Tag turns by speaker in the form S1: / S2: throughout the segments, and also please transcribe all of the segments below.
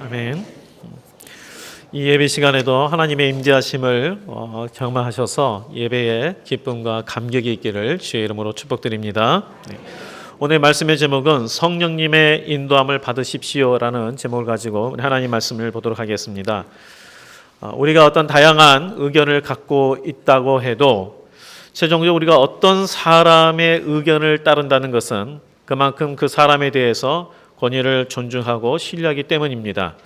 S1: 아멘. 이 예배 시간에도 하나님의 임재하심을 경험하셔서 예배에 기쁨과 감격이 있기를 주의 이름으로 축복드립니다. 오늘 말씀의 제목은 성령님의 인도함을 받으십시오라는 제목을 가지고 우리 하나님 말씀을 보도록 하겠습니다. 우리가 어떤 다양한 의견을 갖고 있다고 해도 최종적으로 우리가 어떤 사람의 의견을 따른다는 것은 그만큼 그 사람에 대해서 권위를 존중하고 신뢰하기 때문입니다.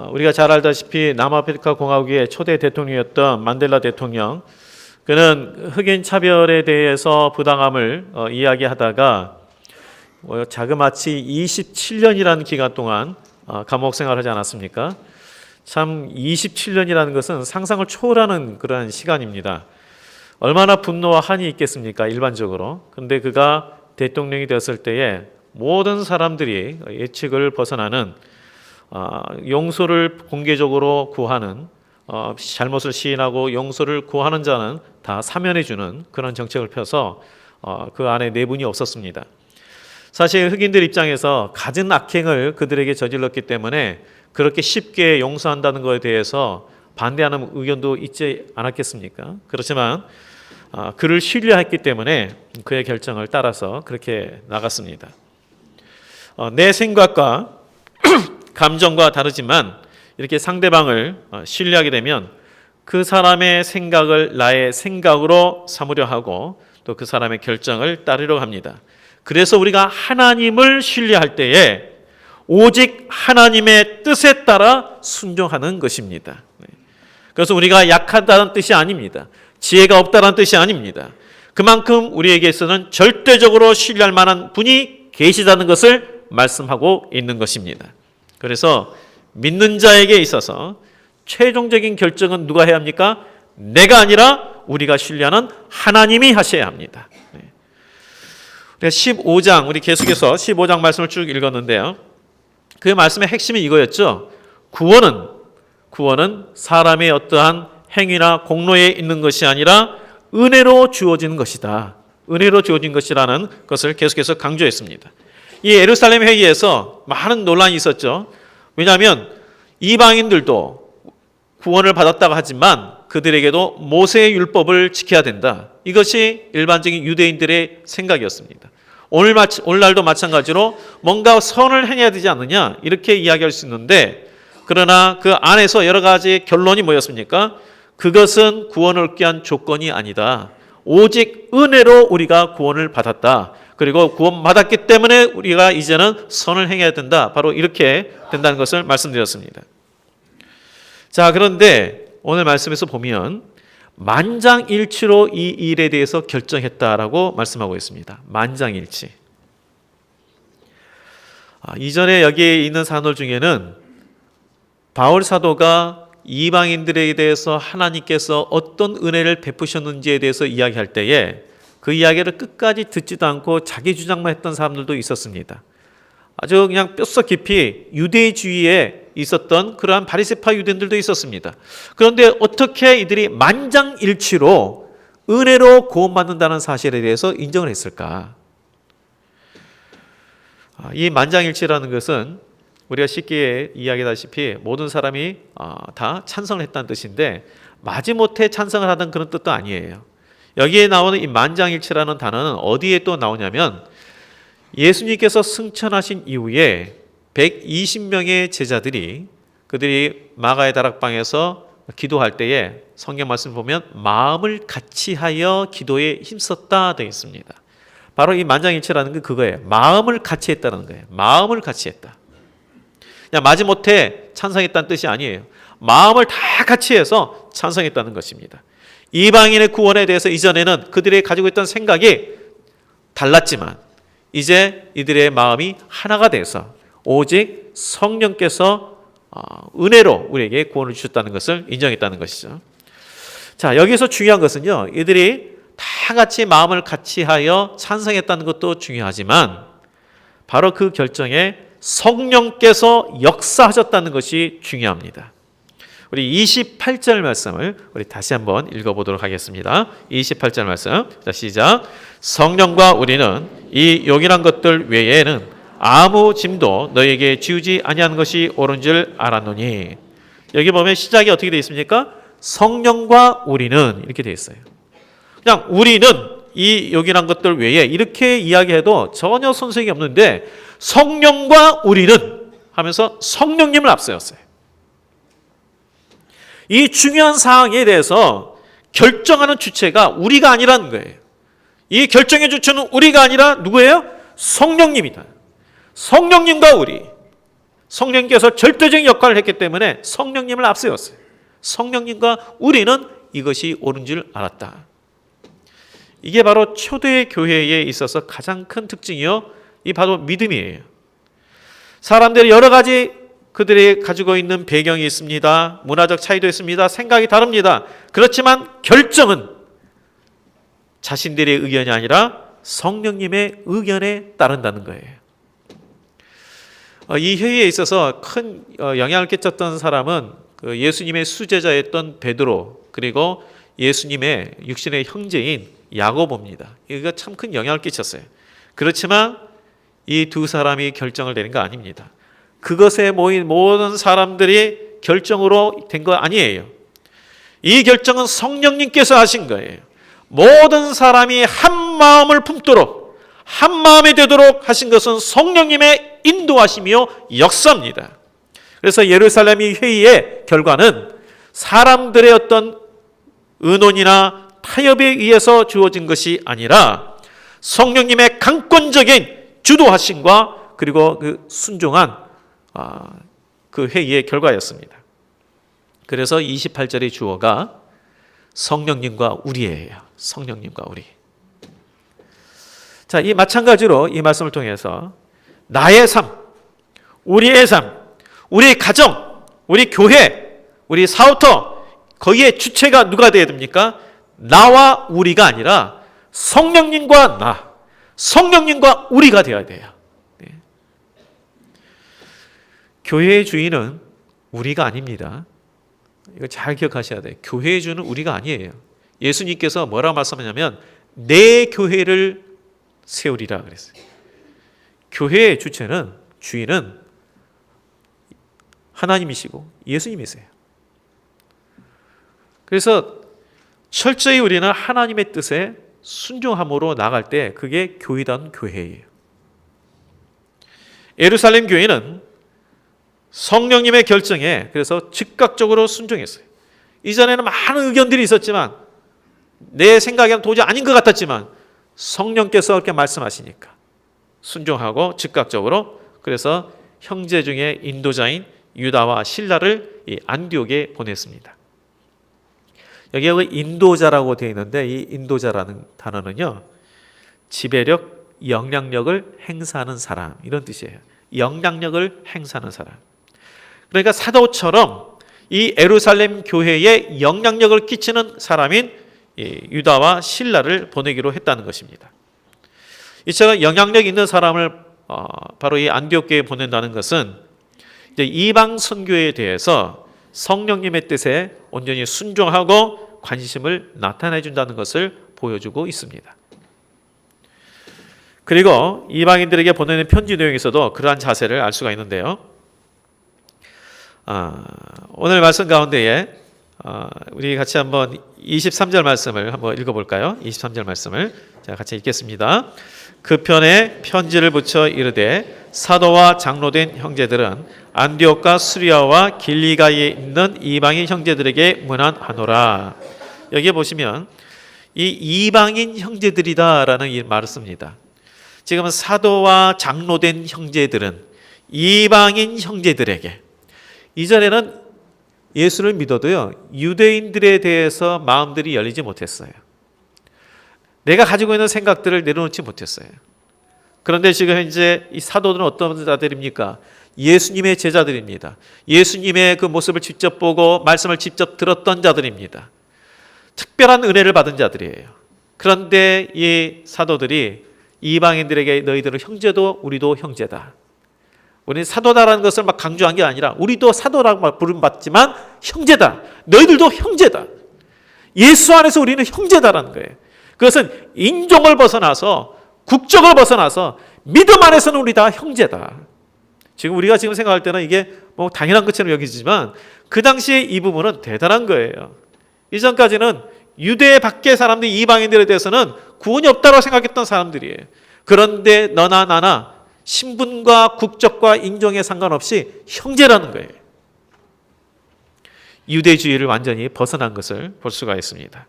S1: 우리가 잘 알다시피 남아프리카 공화국의 초대 대통령이었던 만델라 대통령, 그는 흑인 차별에 대해서 부당함을 이야기하다가 자그마치 27년이라는 기간 동안 감옥 생활을 하지 않았습니까? 참 27년이라는 것은 상상을 초월하는 그러한 시간입니다. 얼마나 분노와 한이 있겠습니까? 일반적으로. 그런데 그가 대통령이 되었을 때에 모든 사람들이 예측을 벗어나는 용서를 공개적으로 구하는, 잘못을 시인하고 용서를 구하는 자는 다 사면해 주는 그런 정책을 펴서 그 안에 내분이 없었습니다. 사실 흑인들 입장에서 갖은 악행을 그들에게 저질렀기 때문에 그렇게 쉽게 용서한다는 것에 대해서 반대하는 의견도 있지 않았겠습니까? 그렇지만 그를 신뢰했기 때문에 그의 결정을 따라서 그렇게 나갔습니다. 내 생각과 감정과 다르지만 이렇게 상대방을 신뢰하게 되면 그 사람의 생각을 나의 생각으로 삼으려 하고 또 그 사람의 결정을 따르려 합니다. 그래서 우리가 하나님을 신뢰할 때에 오직 하나님의 뜻에 따라 순종하는 것입니다. 그래서 우리가 약하다는 뜻이 아닙니다. 지혜가 없다는 뜻이 아닙니다. 그만큼 우리에게서는 절대적으로 신뢰할 만한 분이 계시다는 것을 말씀하고 있는 것입니다. 그래서 믿는 자에게 있어서 최종적인 결정은 누가 해야 합니까? 내가 아니라 우리가 신뢰하는 하나님이 하셔야 합니다. 15장, 우리 계속해서 15장 말씀을 쭉 읽었는데요. 그 말씀의 핵심이 이거였죠. 구원은 사람의 어떠한 행위나 공로에 있는 것이 아니라 은혜로 주어지는 것이다. 은혜로 주어진 것이라는 것을 계속해서 강조했습니다. 이 예루살렘 회의에서 많은 논란이 있었죠. 왜냐하면 이방인들도 구원을 받았다고 하지만 그들에게도 모세의 율법을 지켜야 된다. 이것이 일반적인 유대인들의 생각이었습니다. 오늘날도 마찬가지로 뭔가 선을 행해야 되지 않느냐 이렇게 이야기할 수 있는데, 그러나 그 안에서 여러 가지 결론이 뭐였습니까? 그것은 구원을 얻기 위한 조건이 아니다. 오직 은혜로 우리가 구원을 받았다. 그리고 구원받았기 때문에 우리가 이제는 선을 행해야 된다. 바로 이렇게 된다는 것을 말씀드렸습니다. 자, 그런데 오늘 말씀에서 보면 만장일치로 이 일에 대해서 결정했다라고 말씀하고 있습니다. 만장일치. 이전에 여기에 있는 사도 중에는 바울 사도가 이방인들에 대해서 하나님께서 어떤 은혜를 베푸셨는지에 대해서 이야기할 때에 그 이야기를 끝까지 듣지도 않고 자기 주장만 했던 사람들도 있었습니다. 아주 그냥 뼛속 깊이 유대주의에 있었던 그러한 바리새파 유대인들도 있었습니다. 그런데 어떻게 이들이 만장일치로 은혜로 구원받는다는 사실에 대해서 인정을 했을까? 이 만장일치라는 것은 우리가 쉽게 이야기하다시피 모든 사람이 다 찬성을 했다는 뜻인데 마지못해 찬성을 하던 그런 뜻도 아니에요. 여기에 나오는 이 만장일치라는 단어는 어디에 또 나오냐면 예수님께서 승천하신 이후에 120명의 제자들이 그들이 마가의 다락방에서 기도할 때에 성경 말씀 보면 마음을 같이하여 기도에 힘썼다 되어 있습니다. 바로 이 만장일치라는 게 그거예요. 마음을 같이 했다는 거예요. 마음을 같이 했다. 그냥 마지못해 찬성했다는 뜻이 아니에요. 마음을 다 같이 해서 찬성했다는 것입니다. 이방인의 구원에 대해서 이전에는 그들이 가지고 있던 생각이 달랐지만 이제 이들의 마음이 하나가 돼서 오직 성령께서 은혜로 우리에게 구원을 주셨다는 것을 인정했다는 것이죠. 자, 여기서 중요한 것은요, 이들이 다 같이 마음을 같이 하여 찬성했다는 것도 중요하지만 바로 그 결정에 성령께서 역사하셨다는 것이 중요합니다. 우리 28절 말씀을 우리 다시 한번 읽어보도록 하겠습니다. 28절 말씀. 자, 시작. 성령과 우리는 이 요긴한 것들 외에는 아무 짐도 너에게 지우지 아니하는 것이 옳은 줄 알았노니. 여기 보면 시작이 어떻게 되어 있습니까? 성령과 우리는 이렇게 되어 있어요. 그냥 우리는 이 여기란 것들 외에 이렇게 이야기해도 전혀 손색이 없는데 성령과 우리는 하면서 성령님을 앞세웠어요. 이 중요한 사항에 대해서 결정하는 주체가 우리가 아니라는 거예요. 이 결정의 주체는 우리가 아니라 누구예요? 성령님이다. 성령님과 우리. 성령님께서 절대적인 역할을 했기 때문에 성령님을 앞세웠어요. 성령님과 우리는 이것이 옳은 줄 알았다. 이게 바로 초대 교회에 있어서 가장 큰 특징이요. 이 바로 믿음이에요. 사람들이 여러 가지 그들이 가지고 있는 배경이 있습니다. 문화적 차이도 있습니다. 생각이 다릅니다. 그렇지만 결정은 자신들의 의견이 아니라 성령님의 의견에 따른다는 거예요. 이 회의에 있어서 큰 영향을 끼쳤던 사람은 예수님의 수제자였던 베드로, 그리고 예수님의 육신의 형제인 야고보입니다. 이거 참 큰 영향을 끼쳤어요. 그렇지만 이 두 사람이 결정을 내린 거 아닙니다. 그것에 모인 모든 사람들이 결정으로 된 거 아니에요. 이 결정은 성령님께서 하신 거예요. 모든 사람이 한 마음을 품도록, 한 마음이 되도록 하신 것은 성령님의 인도하심이요 역사입니다. 그래서 예루살렘의 회의의 결과는 사람들의 어떤 의논이나 타협에 의해서 주어진 것이 아니라 성령님의 강권적인 주도하심과 그리고 그 순종한 그 회의의 결과였습니다. 그래서 28절의 주어가 성령님과 우리예요. 성령님과 우리. 자, 이 마찬가지로 이 말씀을 통해서 나의 삶, 우리의 삶, 우리 가정, 우리 교회, 우리 사우터, 거기에 주체가 누가 되어야 됩니까? 나와 우리가 아니라 성령님과 나, 성령님과 우리가 되어야 돼요. 네. 교회의 주인은 우리가 아닙니다. 이거 잘 기억하셔야 돼요. 교회의 주인은 우리가 아니에요. 예수님께서 뭐라고 말씀하냐면 내 교회를 세우리라 그랬어요. 교회의 주체는, 주인은 하나님이시고 예수님이세요. 그래서 철저히 우리는 하나님의 뜻에 순종함으로 나갈 때 그게 교회다운 교회예요. 예루살렘 교회는 성령님의 결정에 그래서 즉각적으로 순종했어요. 이전에는 많은 의견들이 있었지만 내 생각에는 도저히 아닌 것 같았지만 성령께서 그렇게 말씀하시니까 순종하고 즉각적으로, 그래서 형제 중에 인도자인 유다와 실라를 이 안디옥에 보냈습니다. 여기에 인도자라고 되어 있는데 이 인도자라는 단어는요, 지배력, 영향력을 행사하는 사람, 이런 뜻이에요. 영향력을 행사하는 사람. 그러니까 사도처럼 이 예루살렘 교회에 영향력을 끼치는 사람인 유다와 실라를 보내기로 했다는 것입니다. 이처럼 영향력 있는 사람을 바로 이 안디옥 교회에 보낸다는 것은 이제 이방 선교에 대해서 성령님의 뜻에 온전히 순종하고 관심을 나타내 준다는 것을 보여주고 있습니다. 그리고 이방인들에게 보내는 편지 내용에서도 그러한 자세를 알 수가 있는데요. 오늘 말씀 가운데에 우리 같이 한번 23절 말씀을 한번 읽어볼까요? 23절 말씀을 자 같이 읽겠습니다. 그 편에 편지를 붙여 이르되 사도와 장로된 형제들은 안디옥과 수리아와 길리가에 있는 이방인 형제들에게 문안하노라. 여기에 보시면 이 이방인 형제들이다라는 이 말을 씁니다. 지금은 사도와 장로된 형제들은 이방인 형제들에게, 이전에는 예수를 믿어도요 유대인들에 대해서 마음들이 열리지 못했어요. 내가 가지고 있는 생각들을 내려놓지 못했어요. 그런데 지금 현재 이 사도들은 어떤 자들입니까? 예수님의 제자들입니다. 예수님의 그 모습을 직접 보고 말씀을 직접 들었던 자들입니다. 특별한 은혜를 받은 자들이에요. 그런데 이 사도들이 이방인들에게 너희들은 형제도 우리도 형제다. 우리는 사도다라는 것을 막 강조한 게 아니라 우리도 사도라고 부름받지만 형제다. 너희들도 형제다. 예수 안에서 우리는 형제다라는 거예요. 그것은 인종을 벗어나서, 국적을 벗어나서 믿음 안에서는 우리 다 형제다. 지금 우리가 지금 생각할 때는 이게 뭐 당연한 것처럼 여기지만 그 당시에 이 부분은 대단한 거예요. 이전까지는 유대 밖의 사람들, 이방인들에 대해서는 구원이 없다고 생각했던 사람들이에요. 그런데 너나 나나 신분과 국적과 인종에 상관없이 형제라는 거예요. 유대주의를 완전히 벗어난 것을 볼 수가 있습니다.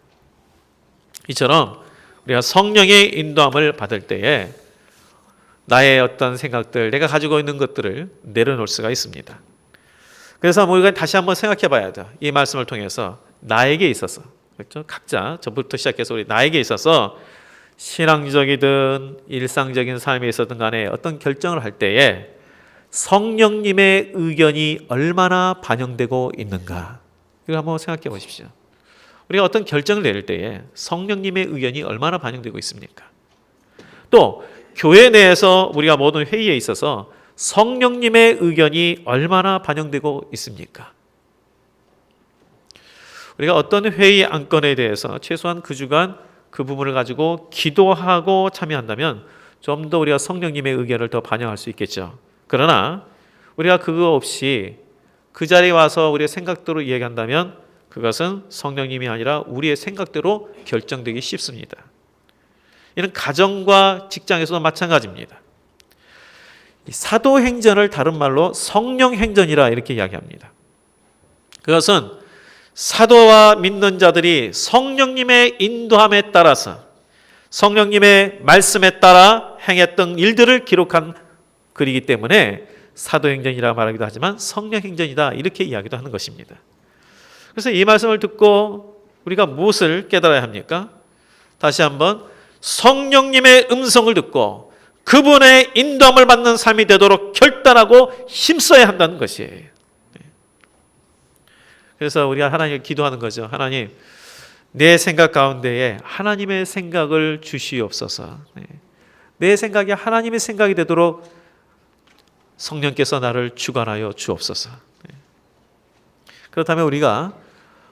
S1: 이처럼 우리가 성령의 인도함을 받을 때에 나의 어떤 생각들, 내가 가지고 있는 것들을 내려놓을 수가 있습니다. 그래서 우리가 다시 한번 생각해 봐야 돼요. 이 말씀을 통해서 나에게 있어서, 그렇죠? 각자 저부터 시작해서 우리 나에게 있어서 신앙적이든 일상적인 삶에 있었든 간에 어떤 결정을 할 때에 성령님의 의견이 얼마나 반영되고 있는가, 이걸 한번 생각해 보십시오. 우리가 어떤 결정을 내릴 때에 성령님의 의견이 얼마나 반영되고 있습니까? 또 교회 내에서 우리가 모든 회의에 있어서 성령님의 의견이 얼마나 반영되고 있습니까? 우리가 어떤 회의 안건에 대해서 최소한 그 주간 그 부분을 가지고 기도하고 참여한다면 좀 더 우리가 성령님의 의견을 더 반영할 수 있겠죠. 그러나 우리가 그거 없이 그 자리에 와서 우리의 생각대로 이야기한다면 그것은 성령님이 아니라 우리의 생각대로 결정되기 쉽습니다. 이는 가정과 직장에서도 마찬가지입니다. 사도행전을 다른 말로 성령행전이라 이렇게 이야기합니다. 그것은 사도와 믿는 자들이 성령님의 인도함에 따라서 성령님의 말씀에 따라 행했던 일들을 기록한 글이기 때문에 사도행전이라 말하기도 하지만 성령행전이다 이렇게 이야기도 하는 것입니다. 그래서 이 말씀을 듣고 우리가 무엇을 깨달아야 합니까? 다시 한번 성령님의 음성을 듣고 그분의 인도함을 받는 삶이 되도록 결단하고 힘써야 한다는 것이에요. 그래서 우리가 하나님께 기도하는 거죠. 하나님, 내 생각 가운데에 하나님의 생각을 주시옵소서. 내 생각이 하나님의 생각이 되도록 성령께서 나를 주관하여 주옵소서. 그렇다면 우리가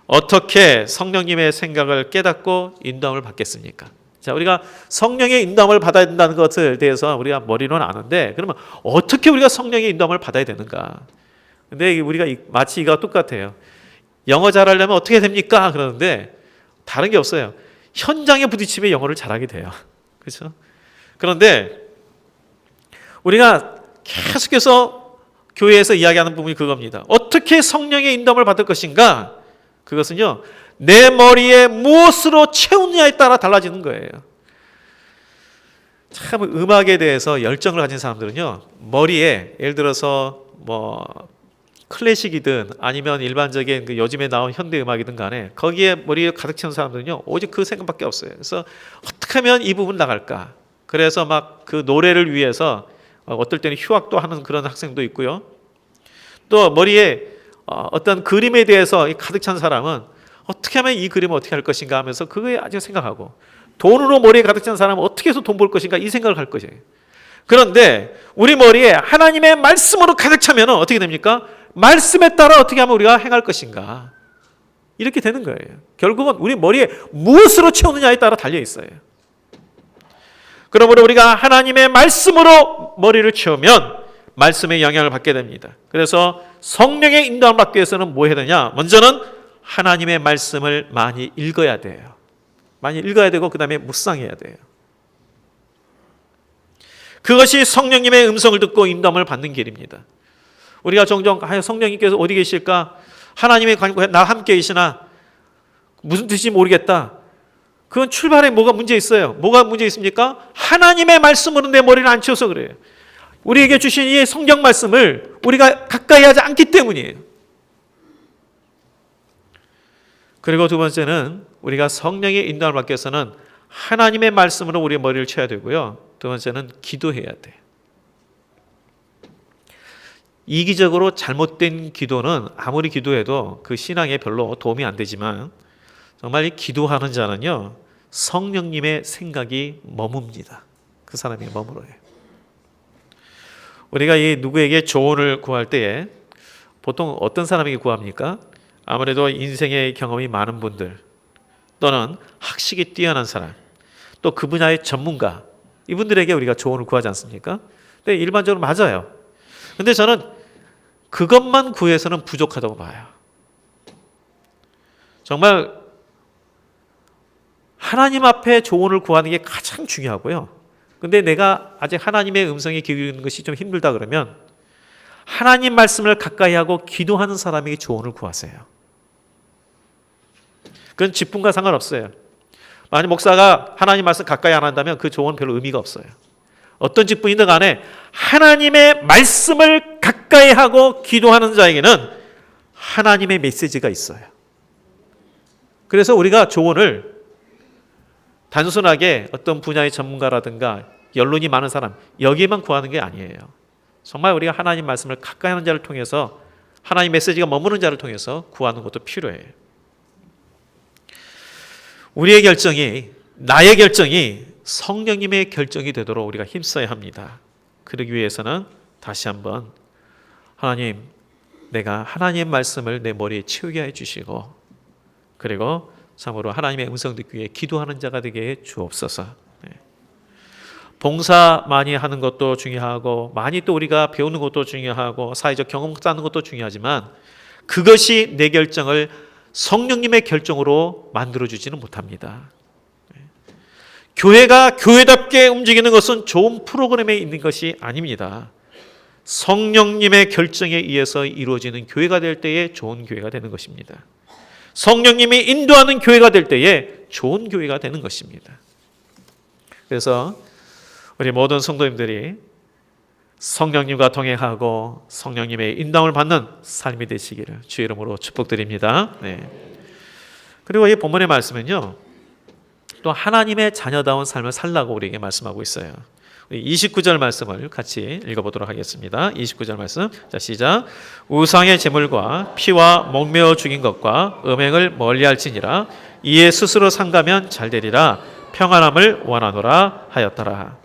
S1: 어떻게 성령님의 생각을 깨닫고 인도함을 받겠습니까? 자, 우리가 성령의 인도함을 받아야 된다는 것에 대해서 우리가 머리로는 아는데, 그러면 어떻게 우리가 성령의 인도함을 받아야 되는가? 근데 우리가 마치 이거 똑같아요. 영어 잘하려면 어떻게 됩니까? 그러는데 다른 게 없어요. 현장에 부딪히면 영어를 잘하게 돼요. 그렇죠? 그런데 우리가 계속해서 교회에서 이야기하는 부분이 그겁니다. 어떻게 성령의 인도함을 받을 것인가? 그것은요, 내 머리에 무엇으로 채우느냐에 따라 달라지는 거예요. 참 음악에 대해서 열정을 가진 사람들은요, 머리에 예를 들어서 뭐 클래식이든 아니면 일반적인 그 요즘에 나온 현대 음악이든 간에 거기에 머리에 가득 채운 사람들은요, 오직 그 생각밖에 없어요. 그래서 어떻게 하면 이 부분 나갈까? 그래서 막 그 노래를 위해서 어떨 때는 휴학도 하는 그런 학생도 있고요. 또 머리에 어떤 그림에 대해서 가득 찬 사람은 어떻게 하면 이 그림을 어떻게 할 것인가 하면서 그거에 아주 생각하고, 돈으로 머리에 가득 찬 사람은 어떻게 해서 돈 벌 것인가 이 생각을 할 것이에요. 그런데 우리 머리에 하나님의 말씀으로 가득 차면 어떻게 됩니까? 말씀에 따라 어떻게 하면 우리가 행할 것인가, 이렇게 되는 거예요. 결국은 우리 머리에 무엇으로 채우느냐에 따라 달려 있어요. 그러므로 우리가 하나님의 말씀으로 머리를 채우면 말씀의 영향을 받게 됩니다. 그래서 성령의 인도함을 받기 위해서는 뭐 해야 되냐? 먼저는 하나님의 말씀을 많이 읽어야 돼요. 많이 읽어야 되고 그 다음에 묵상해야 돼요. 그것이 성령님의 음성을 듣고 인도함을 받는 길입니다. 우리가 종종 성령님께서 어디 계실까? 하나님의 나 함께 계시나? 무슨 뜻인지 모르겠다. 그건 출발에 뭐가 문제 있어요. 뭐가 문제 있습니까? 하나님의 말씀으로 내 머리를 안 채워서 그래요. 우리에게 주신 이 성경 말씀을 우리가 가까이 하지 않기 때문이에요. 그리고 두 번째는 우리가 성령의 인도함을 받기 위해서는 하나님의 말씀으로 우리의 머리를 채워야 되고요. 두 번째는 기도해야 돼요. 이기적으로 잘못된 기도는 아무리 기도해도 그 신앙에 별로 도움이 안 되지만, 정말 이 기도하는 자는요, 성령님의 생각이 머뭅니다. 그 사람이 머물어요. 우리가 이 누구에게 조언을 구할 때에 보통 어떤 사람에게 구합니까? 아무래도 인생의 경험이 많은 분들, 또는 학식이 뛰어난 사람, 또 그 분야의 전문가, 이분들에게 우리가 조언을 구하지 않습니까? 근데 일반적으로 맞아요. 근데 저는 그것만 구해서는 부족하다고 봐요. 정말 하나님 앞에 조언을 구하는 게 가장 중요하고요. 근데 내가 아직 하나님의 음성에 기울이는 것이 좀 힘들다 그러면 하나님 말씀을 가까이 하고 기도하는 사람에게 조언을 구하세요. 그건 직분과 상관없어요. 만약 목사가 하나님 말씀 가까이 안 한다면 그 조언은 별로 의미가 없어요. 어떤 직분이든 간에 하나님의 말씀을 가까이 하고 기도하는 자에게는 하나님의 메시지가 있어요. 그래서 우리가 조언을 단순하게 어떤 분야의 전문가라든가 연론이 많은 사람 여기에만 구하는 게 아니에요. 정말 우리가 하나님 말씀을 가까이 하는 자를 통해서 하나님 메시지가 머무는 자를 통해서 구하는 것도 필요해요. 우리의 결정이, 나의 결정이 성령님의 결정이 되도록 우리가 힘써야 합니다. 그러기 위해서는 다시 한번 하나님, 내가 하나님의 말씀을 내 머리에 채우게 해주시고 그리고 참으로 하나님의 음성 듣기 위해 기도하는 자가 되게 해 주옵소서. 봉사 많이 하는 것도 중요하고 많이 또 우리가 배우는 것도 중요하고 사회적 경험 쌓는 것도 중요하지만 그것이 내 결정을 성령님의 결정으로 만들어주지는 못합니다. 교회가 교회답게 움직이는 것은 좋은 프로그램에 있는 것이 아닙니다. 성령님의 결정에 의해서 이루어지는 교회가 될 때에 좋은 교회가 되는 것입니다. 성령님이 인도하는 교회가 될 때에 좋은 교회가 되는 것입니다. 그래서 우리 모든 성도님들이 성령님과 동행하고 성령님의 인도함을 받는 삶이 되시기를 주의 이름으로 축복드립니다. 네. 그리고 이 본문의 말씀은요, 또 하나님의 자녀다운 삶을 살라고 우리에게 말씀하고 있어요. 29절 말씀을 같이 읽어보도록 하겠습니다. 29절 말씀. 자, 시작. 우상의 제물과 피와 목매어 죽인 것과 음행을 멀리할지니라. 이에 스스로 상가면 잘되리라. 평안함을 원하노라 하였더라.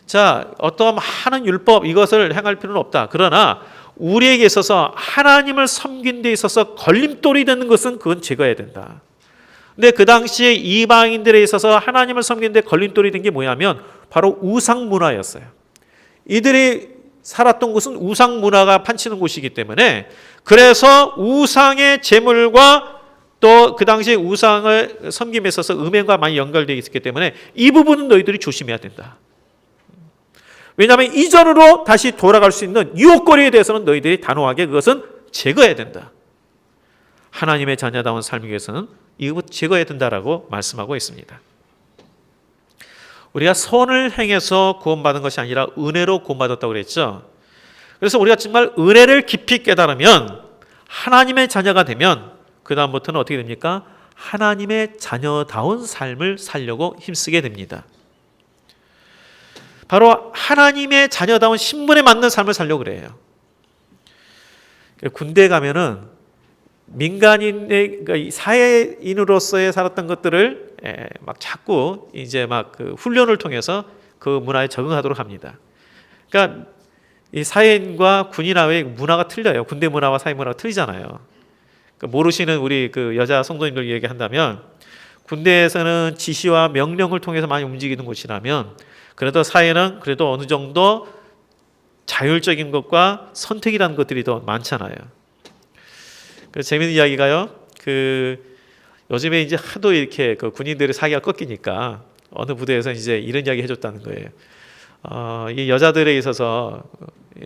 S1: 자, 어떠한 많은 율법 이것을 행할 필요는 없다. 그러나 우리에게 있어서 하나님을 섬긴 데 있어서 걸림돌이 되는 것은 그건 제거해야 된다. 근데 그 당시에 이방인들에 있어서 하나님을 섬긴 데 걸림돌이 된 게 뭐냐면 바로 우상 문화였어요. 이들이 살았던 곳은 우상 문화가 판치는 곳이기 때문에 그래서 우상의 제물과 또 그 당시에 우상을 섬김에 있어서 음행과 많이 연결되어 있었기 때문에 이 부분은 너희들이 조심해야 된다. 왜냐하면 이전으로 다시 돌아갈 수 있는 유혹거리에 대해서는 너희들이 단호하게 그것은 제거해야 된다. 하나님의 자녀다운 삶을 위해서는 이것 제거해야 된다라고 말씀하고 있습니다. 우리가 선을 행해서 구원받은 것이 아니라 은혜로 구원받았다고 그랬죠. 그래서 우리가 정말 은혜를 깊이 깨달으면 하나님의 자녀가 되면 그 다음부터는 어떻게 됩니까? 하나님의 자녀다운 삶을 살려고 힘쓰게 됩니다. 바로 하나님의 자녀다운 신분에 맞는 삶을 살려고 그래요. 군대에 가면은 민간인의 사회인으로서의 살았던 것들을 막 자꾸 이제 막 그 훈련을 통해서 그 문화에 적응하도록 합니다. 그러니까 이 사회인과 군인의 문화가 틀려요. 군대 문화와 사회 문화가 틀리잖아요. 모르시는 우리 그 여자 성도님들 얘기한다면 군대에서는 지시와 명령을 통해서 많이 움직이는 곳이라면 그래도 사회는 그래도 어느 정도 자율적인 것과 선택이라는 것들이 더 많잖아요. 그래서 재밌는 이야기가요. 요즘에 이제 하도 이렇게 그 군인들의 사기가 꺾이니까 어느 부대에서 이제 이런 이야기 해줬다는 거예요. 이 여자들에 있어서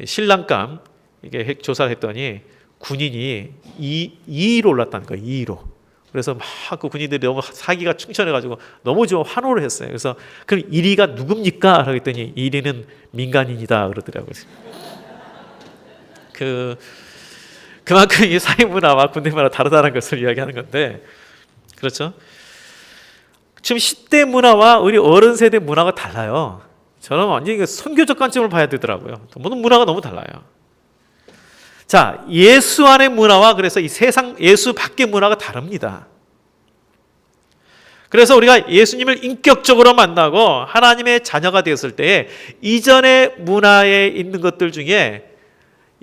S1: 신랑감 이게 조사를 했더니 군인이 2위로 올랐다는 거예요. 2위로. 그래서 막 그 군인들이 너무 사기가 충천해가지고 너무 좀 환호를 했어요. 그래서 그럼 1위가 누굽니까? 라고 했더니 1위는 민간인이다 그러더라고요. 그만큼 이 사회 문화와 군대 문화가 다르다는 것을 이야기하는 건데, 그렇죠? 지금 10대 문화와 우리 어른 세대 문화가 달라요. 저는 완전히 선교적 관점을 봐야 되더라고요. 모든 문화가 너무 달라요. 자, 예수 안의 문화와 그래서 이 세상 예수 밖의 문화가 다릅니다. 그래서 우리가 예수님을 인격적으로 만나고 하나님의 자녀가 되었을 때에 이전의 문화에 있는 것들 중에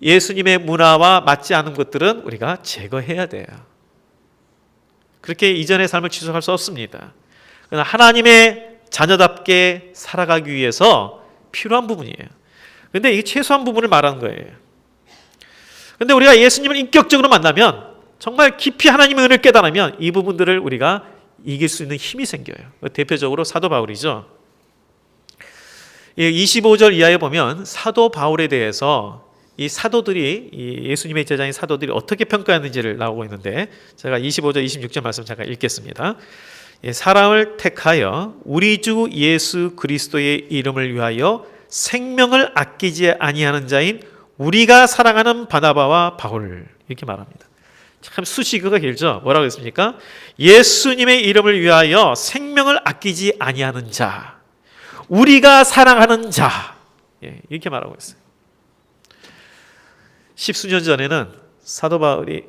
S1: 예수님의 문화와 맞지 않은 것들은 우리가 제거해야 돼요. 그렇게 이전의 삶을 지속할 수 없습니다. 그러나 하나님의 자녀답게 살아가기 위해서 필요한 부분이에요. 근데 이게 최소한 부분을 말하는 거예요. 근데 우리가 예수님을 인격적으로 만나면, 정말 깊이 하나님의 은혜를 깨달으면 이 부분들을 우리가 이길 수 있는 힘이 생겨요. 대표적으로 사도 바울이죠. 25절 이하에 보면 사도 바울에 대해서 이 사도들이, 이 예수님의 제자인 사도들이 어떻게 평가했는지를 나오고 있는데, 제가 25절 26절 말씀 잠깐 읽겠습니다. 사람을 택하여 우리 주 예수 그리스도의 이름을 위하여 생명을 아끼지 아니하는 자인 우리가 사랑하는 바나바와 바울, 이렇게 말합니다. 참 수식어가 길죠. 뭐라고 했습니까? 예수님의 이름을 위하여 생명을 아끼지 아니하는 자, 우리가 사랑하는 자, 이렇게 말하고 있어요. 십수년 전에는 사도 바울이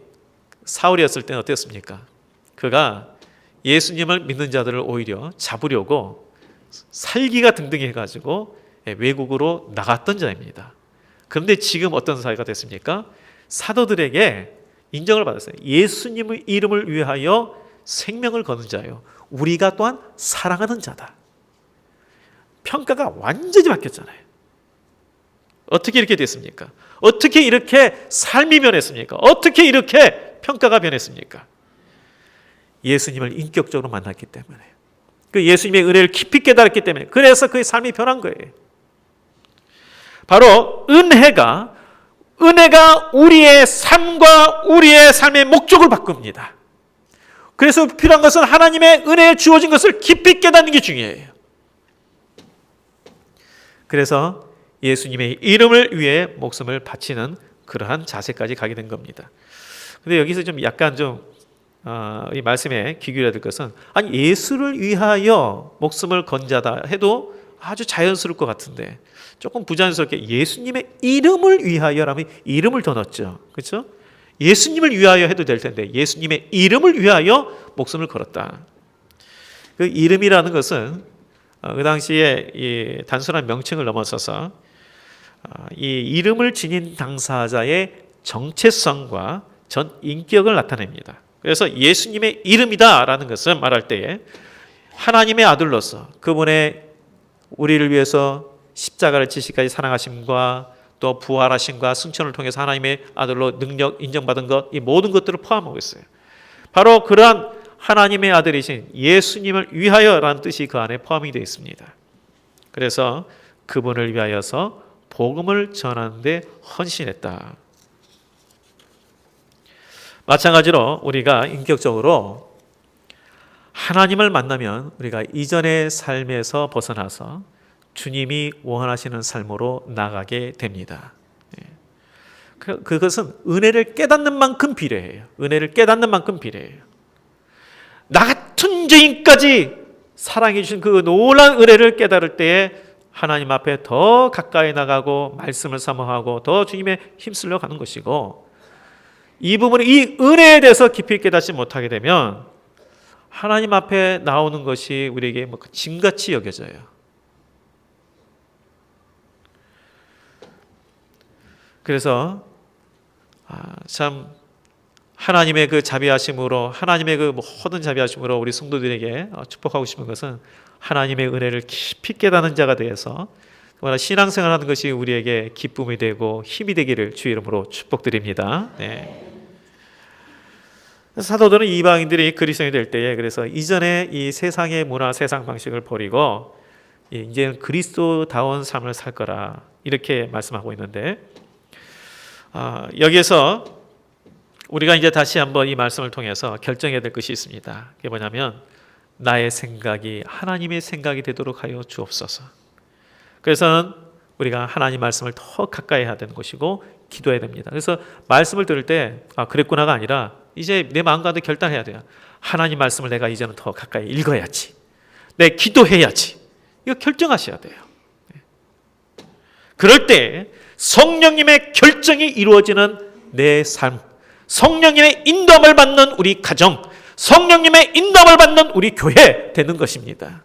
S1: 사울이었을 때는 어땠습니까? 그가 예수님을 믿는 자들을 오히려 잡으려고 살기가 등등 해가지고 외국으로 나갔던 자입니다. 그런데 지금 어떤 사회가 됐습니까? 사도들에게 인정을 받았어요. 예수님의 이름을 위하여 생명을 거는 자요, 우리가 또한 사랑하는 자다. 평가가 완전히 바뀌었잖아요. 어떻게 이렇게 됐습니까? 어떻게 이렇게 삶이 변했습니까? 어떻게 이렇게 평가가 변했습니까? 예수님을 인격적으로 만났기 때문에, 그 예수님의 은혜를 깊이 깨달았기 때문에, 그래서 그의 삶이 변한 거예요. 바로 은혜가 우리의 삶과 우리의 삶의 목적을 바꿉니다. 그래서 필요한 것은 하나님의 은혜에 주어진 것을 깊이 깨닫는 게 중요해요. 그래서 예수님의 이름을 위해 목숨을 바치는 그러한 자세까지 가게 된 겁니다. 근데 여기서 좀 약간 이 말씀에 귀 기울여야 될 것은, 아니 예수를 위하여 목숨을 건 자다 해도 아주 자연스러울 것 같은데 조금 부자연스럽게 예수님의 이름을 위하여라면 이름을 더 넣었죠. 그렇죠? 예수님을 위하여 해도 될 텐데 예수님의 이름을 위하여 목숨을 걸었다. 그 이름이라는 것은 그 당시에 이 단순한 명칭을 넘어서서 이 이름을 지닌 당사자의 정체성과 전 인격을 나타냅니다. 그래서 예수님의 이름이다라는 것을 말할 때에 하나님의 아들로서 그분의 우리를 위해서 십자가를 지시까지 사랑하심과 또 부활하심과 승천을 통해서 하나님의 아들로 능력 인정받은 것, 이 모든 것들을 포함하고 있어요. 바로 그러한 하나님의 아들이신 예수님을 위하여라는 뜻이 그 안에 포함이 되어 있습니다. 그래서 그분을 위하여서 복음을 전하는 데 헌신했다. 마찬가지로 우리가 인격적으로 하나님을 만나면 우리가 이전의 삶에서 벗어나서 주님이 원하시는 삶으로 나가게 됩니다. 그것은 은혜를 깨닫는 만큼 비례해요. 은혜를 깨닫는 만큼 비례해요. 나 같은 죄인까지 사랑해 주신 그 놀라운 은혜를 깨달을 때에 하나님 앞에 더 가까이 나가고 말씀을 사모하고 더 주님의 힘쓰려 가는 것이고, 이 부분을, 이 은혜에 대해서 깊이 깨닫지 못하게 되면 하나님 앞에 나오는 것이 우리에게 짐같이 여겨져요. 그래서 참 하나님의 그 자비하심으로, 하나님의 그 모든 자비하심으로 우리 성도들에게 축복하고 싶은 것은 하나님의 은혜를 깊이 깨닫는 자가 되어서 신앙생활하는 것이 우리에게 기쁨이 되고 힘이 되기를 주의 이름으로 축복드립니다. 네. 사도들은 이방인들이 그리스도인이 될 때에, 그래서 이전에 이 세상의 문화, 세상 방식을 버리고 이제는 그리스도다운 삶을 살 거라, 이렇게 말씀하고 있는데, 여기에서 우리가 이제 다시 한번 이 말씀을 통해서 결정해야 될 것이 있습니다. 그게 뭐냐면 나의 생각이 하나님의 생각이 되도록 하여 주옵소서. 그래서 우리가 하나님 말씀을 더 가까이 해야 되는 것이고 기도해야 됩니다. 그래서 말씀을 들을 때 그랬구나가 아니라 이제 내 마음 가운데 결단해야 돼요. 하나님 말씀을 내가 이제는 더 가까이 읽어야지, 내 기도해야지, 이거 결정하셔야 돼요. 그럴 때 성령님의 결정이 이루어지는 내 삶, 성령님의 인도함을 받는 우리 가정, 성령님의 인도함을 받는 우리 교회 되는 것입니다.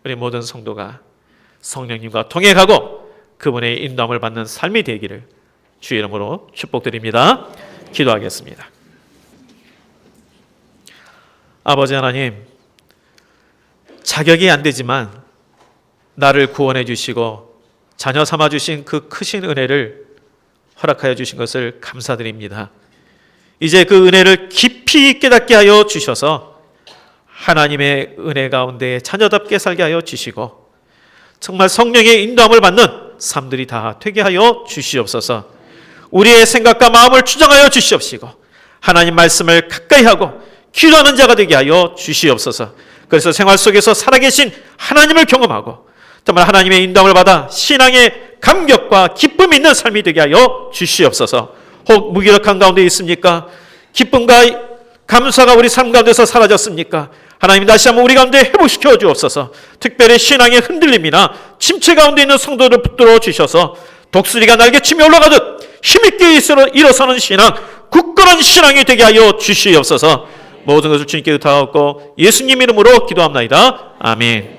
S1: 우리 모든 성도가 성령님과 동행하고 그분의 인도함을 받는 삶이 되기를 주의 이름으로 축복드립니다. 기도하겠습니다. 아버지 하나님, 자격이 안 되지만 나를 구원해 주시고 자녀 삼아 주신 그 크신 은혜를 허락하여 주신 것을 감사드립니다. 이제 그 은혜를 깊이 깨닫게 하여 주셔서 하나님의 은혜 가운데 자녀답게 살게 하여 주시고 정말 성령의 인도함을 받는 삶들이 다 되게 하여 주시옵소서. 우리의 생각과 마음을 추정하여 주시옵시고 하나님 말씀을 가까이 하고 기도하는 자가 되게 하여 주시옵소서. 그래서 생활 속에서 살아계신 하나님을 경험하고 정말 하나님의 인도함을 받아 신앙의 감격과 기쁨이 있는 삶이 되게 하여 주시옵소서. 혹 무기력한 가운데 있습니까? 기쁨과 감사가 우리 삶 가운데서 사라졌습니까? 하나님 다시 한번 우리 가운데 회복시켜 주옵소서. 특별히 신앙의 흔들림이나 침체 가운데 있는 성도를 붙들어 주셔서 독수리가 날개치며 올라가듯 힘있게 일어서는 신앙, 굳건한 신앙이 되게 하여 주시옵소서. 모든 것을 주님께 의탁하고 예수님 이름으로 기도합나이다. 아멘.